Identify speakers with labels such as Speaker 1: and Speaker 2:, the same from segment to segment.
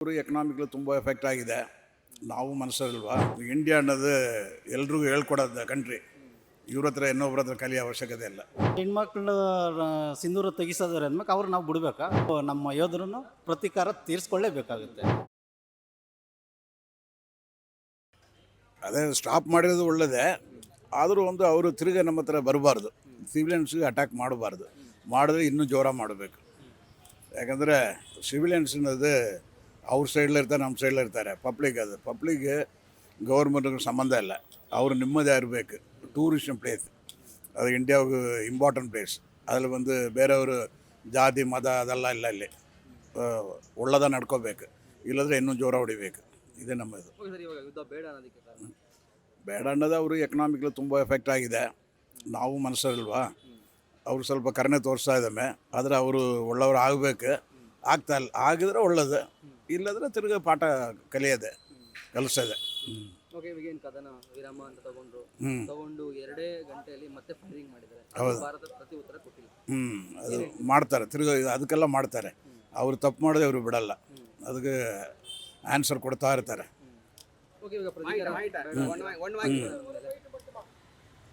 Speaker 1: Economically ತುಂಬ effect ಆಗಿದೆ. ನಾವು ಮನುಷ್ಯರಲ್ವಾ, ಇಂಡಿಯಾ ಅನ್ನೋದು ಎಲ್ರಿಗೂ ಹೇಳ್ಕೊಡೋದು ಕಂಟ್ರಿ. ಇವ್ರ ಹತ್ರ ಇನ್ನೊಬ್ರ ಹತ್ರ ಕಲಿಯೋ ಅವಶ್ಯಕತೆ ಇಲ್ಲ.
Speaker 2: ಹೆಣ್ಮಕ್ಳು ಸಿಂಧೂರ ತೆಗಿಸೋದ್ರೆ ಅಂದ್ಮೇಲೆ ಅವ್ರು ನಾವು ಬಿಡಬೇಕಾ? ನಮ್ಮ ಯೋಧರನ್ನು ಪ್ರತೀಕಾರ ತೀರಿಸ್ಕೊಳ್ಳೇಬೇಕಾಗುತ್ತೆ.
Speaker 1: ಅದೇ ಸ್ಟಾಪ್ ಮಾಡಿರೋದು ಒಳ್ಳೆಯದೇ, ಆದರೂ ಅವರು ತಿರುಗಿ ನಮ್ಮ ಹತ್ರ ಬರಬಾರ್ದು. ಸಿವಿಲಿಯನ್ಸ್ಗೆ ಅಟ್ಯಾಕ್ ಮಾಡಬಾರ್ದು. ಮಾಡಿದ್ರೆ ಇನ್ನೂ ಜೋರ ಮಾಡಬೇಕು. ಯಾಕಂದರೆ ಸಿವಿಲಿಯನ್ಸ್ ಅನ್ನೋದು ಅವ್ರ ಸೈಡ್ಲಿರ್ತಾರೆ, ನಮ್ಮ ಸೈಡ್ಲಿರ್ತಾರೆ. ಪಬ್ಲಿಕ್ಗೆ ಗೌರ್ಮೆಂಟ್ಗೆ ಸಂಬಂಧ ಇಲ್ಲ. ಅವರು ನಿಮ್ಮದೇ ಇರಬೇಕು. ಟೂರಿಸ್ಟ್ ಪ್ಲೇಸ್ ಅದು ಇಂಡಿಯಾಗೆ ಇಂಪಾರ್ಟೆಂಟ್ ಪ್ಲೇಸ್. ಅದ್ರಲ್ಲಿ ಬೇರೆಯವರು ಜಾತಿ ಮತ ಅದೆಲ್ಲ ಇಲ್ಲ. ಇಲ್ಲಿ ಒಳ್ಳೆದ ನಡ್ಕೋಬೇಕು, ಇಲ್ಲದ್ರೆ ಇನ್ನೂ ಜೋರ ಹೊಡಿಬೇಕು. ಇದೇ ನಮ್ಮದು. ಬೇಡ ಅನ್ನೋದು ಅವರು ಎಕನಾಮಿಕ್ಲಿ ತುಂಬ ಎಫೆಕ್ಟ್ ಆಗಿದೆ. ನಾವು ಮನುಷ್ಯರಲ್ವಾ, ಅವರು ಸ್ವಲ್ಪ ಕರುಣೆ ತೋರಿಸ್ತಾ ಇದ್ದಾವೆ. ಆದರೆ ಅವರು ಒಳ್ಳೆಯವರು ಆಗಬೇಕು. ಆಗ್ತಾಯಿಲ್ಲ. ಆಗಿದ್ರೆ ಒಳ್ಳೇದು, ಇಲ್ಲದ್ರೆ ತಿರ್ಗಿ ಪಾಠ ಕಲಿಸ್ತದೆ.
Speaker 3: ಕದನ ವಿರಾಮ ಅಂತ ತಗೊಂಡು 2 ಗಂಟೆಯಲ್ಲಿ ಮತ್ತೆ ಫೈರಿಂಗ್ ಮಾಡಿದ್ದಾರೆ. ಭಾರತ ಪ್ರತಿ ಉತ್ತರ ಕೊಟ್ಟಿಲ್ಲ.
Speaker 1: ಅದು ಮಾಡ್ತಾರೆ, ತಿರ್ಗಿ ಅದಕ್ಕೆಲ್ಲ ಮಾಡ್ತಾರೆ. ಅವರು ತಪ್ಪು ಮಾಡಿದ್ರೆ ಅವರು ಬಿಡಲ್ಲ, ಅದಕ್ಕೆ ಆನ್ಸರ್ ಕೊಡ್ತಾ ಇರ್ತಾರೆ.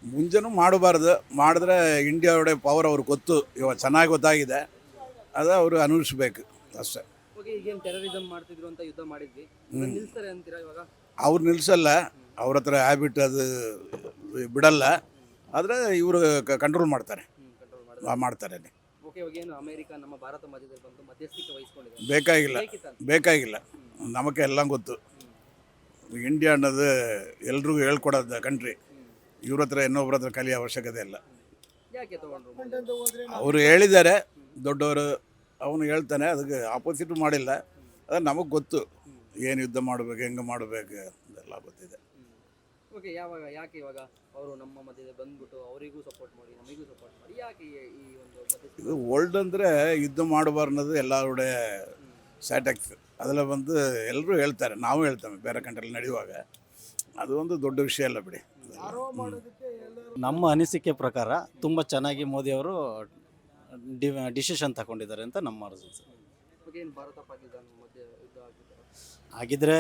Speaker 1: ಮುಂಜಾನೂ ಮಾಡಬಾರ್ದು. ಮಾಡಿದ್ರೆ ಇಂಡಿಯಾ ಒಳ್ಳೆ ಪವರ್ ಅವ್ರಿಗೆ ಇವಾಗ ಚೆನ್ನಾಗಿ ಗೊತ್ತಾಗಿದೆ. ಅದು ಅವರು ಅನುಭವಿಸ್ಬೇಕು ಅಷ್ಟೇ.
Speaker 3: ಈಗೇನು ಟೆರರಿಸಮ್ ಮಾಡ್ತಿದ್ರು ಅಂತ ಯುದ್ಧ ಮಾಡಿದ್ವಿ, ನಿಲ್ಸ್ತಾರೆ ಅಂತೀರಾ ಇವಾಗ?
Speaker 1: ಅವ್ರು ನಿಲ್ಲಿಸಲ್ಲ. ಅವ್ರ ಹತ್ರ ಹ್ಯಾಬಿಟ್ ಅದು ಬಿಡಲ್ಲ. ಆದರೆ ಇವರು ಕಂಟ್ರೋಲ್ ಮಾಡ್ತಾರೆ.
Speaker 3: ಏನು ಅಮೆರಿಕ ನಮ್ಮ ಭಾರತ ಮಧ್ಯದಲ್ಲಿ ಬಂದು ಮಧ್ಯಸ್ಥಿಕೆ ವಹಿಸ್ಕೊಂಡಿದೆ?
Speaker 1: ಬೇಕಾಗಿಲ್ಲ. ನಮಗೆ ಎಲ್ಲ ಗೊತ್ತು. ಇಂಡಿಯಾ ಅನ್ನೋದು ಎಲ್ರಿಗೂ ಹೇಳ್ಕೊಡೋದು ಕಂಟ್ರಿ. ಇವ್ರ ಹತ್ರ ಇನ್ನೊಬ್ರ ಹತ್ರ ಕಲಿಯೋ ಅವಶ್ಯಕತೆ ಇಲ್ಲ.
Speaker 3: ಯಾಕೆ ತಗೊಂಡ್ರು?
Speaker 1: ಅವರು ಹೇಳಿದ್ದಾರೆ ದೊಡ್ಡವರು. ಅವನು ಹೇಳ್ತಾನೆ, ಅದಕ್ಕೆ ಆಪೋಸಿಟ್ ಮಾಡಿಲ್ಲ. ಅದು ನಮಗೆ ಗೊತ್ತು, ಏನು ಯುದ್ಧ ಮಾಡಬೇಕು, ಹೆಂಗೆ ಮಾಡಬೇಕು ಅದೆಲ್ಲ ಗೊತ್ತಿದೆ.
Speaker 3: ಯಾಕೆ ಇವಾಗ ಅವರು ನಮ್ಮ ಮಧ್ಯೆ ಬಂದ್ಬಿಟ್ಟು ಅವರಿಗೂ ಸಪೋರ್ಟ್ ಮಾಡಿ ನಮಗೂ ಸಪೋರ್ಟ್ ಮಾಡಿ ಯಾಕೆ ಈ ಒಂದು
Speaker 1: ಇದು ಓಲ್ಡ್ ಅಂದರೆ ಯುದ್ಧ ಮಾಡಬಾರ್ದು ಅನ್ನೋದು ಎಲ್ಲರೂ ಸ್ಯಾಟೆಕ್ಸ್. ಅದೆಲ್ಲ ಎಲ್ಲರೂ ಹೇಳ್ತಾರೆ, ನಾವು ಹೇಳ್ತೇವೆ ಬೇರೆ ಕಂಟ್ರಿಯಲ್ಲಿ ನಡೆಯುವಾಗ. ಅದು ಒಂದು ದೊಡ್ಡ ವಿಷಯ ಅಲ್ಲ ಬಿಡಿ.
Speaker 2: ನಮ್ಮ ಅನಿಸಿಕೆ ಪ್ರಕಾರ ತುಂಬ ಚೆನ್ನಾಗಿ ಮೋದಿಯವರು ಡಿಸಿಷನ್ ತಗೊಂಡಿದ್ದಾರೆ ಅಂತ ನಮ್ಮ ಅರ್ಜಿ.
Speaker 3: ಭಾರತ ಪಾಕಿಸ್ತಾನ ಮಧ್ಯೆ ಯುದ್ಧ
Speaker 2: ಆಗಿದ್ರೆ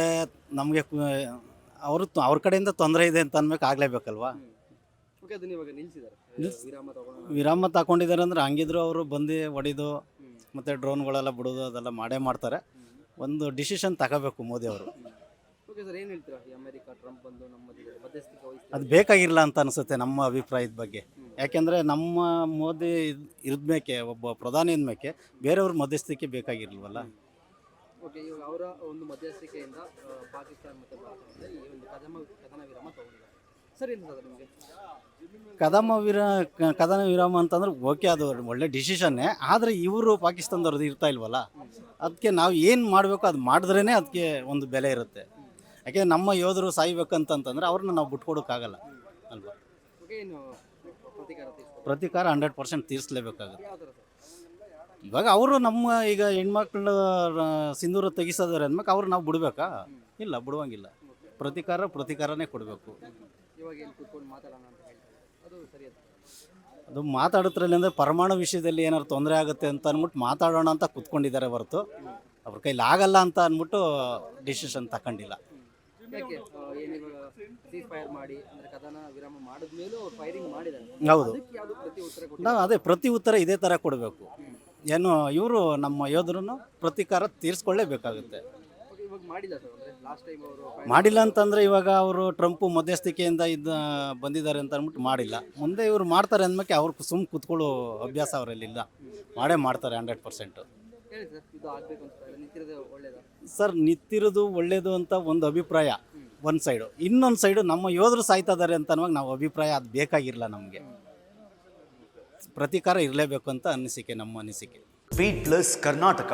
Speaker 2: ನಮಗೆ ಅವ್ರ ಕಡೆಯಿಂದ ತೊಂದರೆ ಇದೆ ಅಂತ ಅನ್ಬೇಕು, ಆಗಲೇಬೇಕಲ್ವಾ? ವಿರಾಮ ತಗೊಂಡಿದ್ದಾರೆ ಅಂದರೆ ಹಂಗಿದ್ರು ಅವರು ಬಂದು ಹೊಡಿದು ಮತ್ತು ಡ್ರೋನ್ಗಳೆಲ್ಲ ಬಿಡೋದು ಅದೆಲ್ಲ ಮಾಡ್ತಾರೆ. ಒಂದು ಡಿಸಿಷನ್ ತಗೋಬೇಕು ಮೋದಿ ಅವರು. ಅದು ಬೇಕಾಗಿಲ್ಲ ಅಂತ ಅನಿಸುತ್ತೆ ನಮ್ಮ ಅಭಿಪ್ರಾಯದ ಬಗ್ಗೆ. ಯಾಕೆಂದರೆ ನಮ್ಮ ಮೋದಿ ಇದ್ಮೇಕೆ, ಒಬ್ಬ ಪ್ರಧಾನಿ ಇದ್ಮೇಕೆ ಬೇರೆಯವ್ರ ಮಧ್ಯಸ್ಥಿಕೆ ಬೇಕಾಗಿರಲ್ವಲ್ಲ.
Speaker 3: ಇವಾಗ ಅವರ ಒಂದು ಮಧ್ಯಸ್ಥಿಕೆಯಿಂದ ಪಾಕಿಸ್ತಾನ ಮತ್ತು ಭಾರತ ಈ ಒಂದು ಕದನ ವಿರಾಮ ತಗೊಂಡಿದ್ದಾರೆ. ಸರಿ ಅನ್ಸೋದು ನಿಮಗೆ?
Speaker 2: ಕದನ ವಿರಾಮ ಅಂತಂದ್ರೆ ಓಕೆ, ಅದು ಒಳ್ಳೆ ಡಿಸಿಷನ್ನೇ. ಆದರೆ ಇವರು ಪಾಕಿಸ್ತಾನದವ್ರದ್ದು ಇರ್ತಾ ಇಲ್ವಲ್ಲ, ಅದಕ್ಕೆ ನಾವು ಏನು ಮಾಡಬೇಕು ಅದು ಮಾಡಿದ್ರೇ ಅದಕ್ಕೆ ಒಂದು ಬೆಲೆ ಇರುತ್ತೆ. ಯಾಕೆಂದರೆ ನಮ್ಮ ಯೋಧರು ಸಾಯ್ಬೇಕಂತಂದ್ರೆ ಅವ್ರನ್ನ ನಾವು ಬಿಟ್ಕೊಡೋಕ್ಕಾಗಲ್ಲ ಅಲ್ವಾ? ಪ್ರತೀಕಾರ 100% ತೀರಿಸಲೇಬೇಕಾಗುತ್ತೆ. ಇವಾಗ ಅವರು ಈಗ ಹೆಣ್ಮಕ್ಳು ಸಿಂಧೂರ ತೆಗಿಸೋದ್ರೆ ಅಂದ್ಮೇಲೆ ಅವ್ರು ನಾವು ಬಿಡಬೇಕಾ? ಇಲ್ಲ, ಬಿಡುವಂಗಿಲ್ಲ. ಪ್ರತೀಕಾರನೇ ಕೊಡಬೇಕು. ಅದು ಮಾತಾಡುತ್ತರಲ್ಲಿ ಅಂದರೆ ಪರಮಾಣು ವಿಷಯದಲ್ಲಿ ಏನಾದ್ರು ತೊಂದರೆ ಆಗುತ್ತೆ ಅಂತ ಅಂದ್ಬಿಟ್ಟು ಮಾತಾಡೋಣ ಅಂತ ಕೂತ್ಕೊಂಡಿದ್ದಾರೆ ಹೊರತು ಅವ್ರ ಕೈಲಿ ಆಗಲ್ಲ ಅಂತ ಅಂದ್ಬಿಟ್ಟು ಡಿಸಿಷನ್ ತಗೊಂಡಿಲ್ಲ. ಹೌದು, ನಾವು ಅದೇ ಪ್ರತಿ ಉತ್ತರ ಇದೇ ಥರ ಕೊಡಬೇಕು. ಏನು ಇವರು ನಮ್ಮ ಯೋಧರನ್ನು ಪ್ರತೀಕಾರ ತೀರಿಸ್ಕೊಳ್ಳೇಬೇಕಾಗುತ್ತೆ. ಮಾಡಿಲ್ಲ ಅಂತಂದರೆ ಇವಾಗ ಅವರು ಟ್ರಂಪ್ ಮಧ್ಯಸ್ಥಿಕೆಯಿಂದ ಬಂದಿದ್ದಾರೆ ಅಂತ ಅಂದ್ಬಿಟ್ಟು ಮಾಡಿಲ್ಲ. ಮುಂದೆ ಇವರು ಮಾಡ್ತಾರೆ ಅಂದ್ಮೇಲೆ ಅವ್ರು ಸುಮ್ಮನೆ ಕೂತ್ಕೊಳ್ಳೋ ಅಭ್ಯಾಸ ಅವರಲ್ಲಿಲ್ಲ. ಮಾಡ್ತಾರೆ 100%. ಸರ್, ನಿಂತಿರೋದು ಒಳ್ಳೇದು ಅಂತ ಒಂದು ಅಭಿಪ್ರಾಯ ಒಂದು ಸೈಡು. ಇನ್ನೊಂದು ಸೈಡು ನಮ್ಮ ಯೋಧರು ಸಾಯ್ತಾ ಇದ್ದಾರೆ ಅಂತ ಅನ್ನುವಾಗ ನಾವು ಅಭಿಪ್ರಾಯ ಅದು ಬೇಕಾಗಿರಲ್ಲ. ನಮಗೆ ಪ್ರತೀಕಾರ ಇರಲೇಬೇಕು ಅಂತ ನಮ್ಮ ಅನಿಸಿಕೆ.
Speaker 4: Speed plus Karnataka.